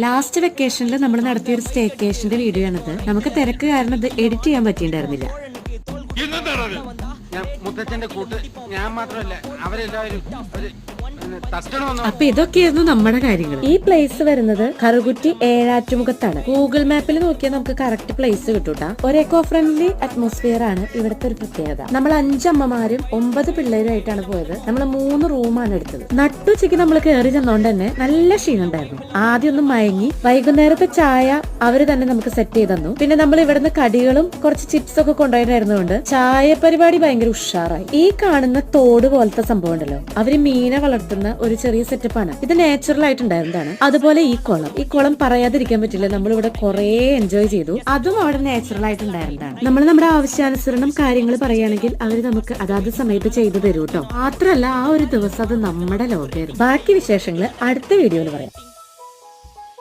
Last വെക്കേഷനിൽ നമ്മൾ നടത്തിയ ഒരു സ്റ്റേക്കേഷന്റെ വീഡിയോ ആണിത്. നമുക്ക് തിരക്ക് കാരണം ഇത് എഡിറ്റ് ചെയ്യാൻ പറ്റിയിട്ടുണ്ടായിരുന്നില്ല. മുത്തച്ഛന്റെ കൂട്ട് ഞാൻ മാത്രമല്ല അവരെല്ലാവരും അപ്പൊ ഇതൊക്കെയായിരുന്നു നമ്മുടെ കാര്യങ്ങൾ. ഈ പ്ലേസ് വരുന്നത് കറുകുറ്റി ഏഴാറ്റുമുഖത്താണ്. ഗൂഗിൾ മാപ്പിൽ നോക്കിയാൽ നമുക്ക് കറക്റ്റ് പ്ലേസ് കിട്ടൂട്ടാ. ഒരു എക്കോ ഫ്രണ്ട്ലി അറ്റ്മോസ്ഫിയർ ആണ് ഇവിടുത്തെ ഒരു പ്രത്യേകത. നമ്മൾ 5 അമ്മമാരും 9 പിള്ളേരുമായിട്ടാണ് പോയത്. നമ്മൾ 3 റൂമാണ് എടുത്തത്. നട്ടുച്ചയ്ക്ക് നമ്മൾ കയറി ചെന്നോണ്ട് തന്നെ നല്ല ക്ഷീണം ഉണ്ടായിരുന്നു. ആദ്യം ഒന്ന് മയങ്ങി. വൈകുന്നേരത്തെ ചായ അവര് തന്നെ നമുക്ക് സെറ്റ് ചെയ്ത് തന്നു. പിന്നെ നമ്മൾ ഇവിടുന്ന് കടികളും കുറച്ച് ചിപ്സ് ഒക്കെ കൊണ്ടുപോയിരുന്നതുകൊണ്ട് ചായ പരിപാടി ഭയങ്കര ഉഷാറായി. ഈ കാണുന്ന തോട് പോലത്തെ സംഭവം ഉണ്ടല്ലോ, അവര് മീനെ വളർത്തുന്ന ഒരു ചെറിയ സെറ്റപ്പാണ്. ഇത് നാച്ചുറൽ ആയിട്ടുണ്ടായിരുന്നതാണ്. അതുപോലെ ഈ കുളം പറയാതിരിക്കാൻ പറ്റില്ല. നമ്മളിവിടെ കുറെ എൻജോയ് ചെയ്തു. അതും അവിടെ നാച്ചുറൽ ആയിട്ടുണ്ടായിരുന്നതാണ്. നമ്മൾ നമ്മുടെ ആവശ്യാനുസരണം കാര്യങ്ങൾ പറയുകയാണെങ്കിൽ അവര് നമുക്ക് അതാത് സമയത്ത് ചെയ്തു തരൂ കേട്ടോ. മാത്രല്ല ആ ഒരു ദിവസം അത് നമ്മുടെ ലോകമായിരുന്നു. ബാക്കി വിശേഷങ്ങൾ അടുത്ത വീഡിയോയിൽ പറയാം.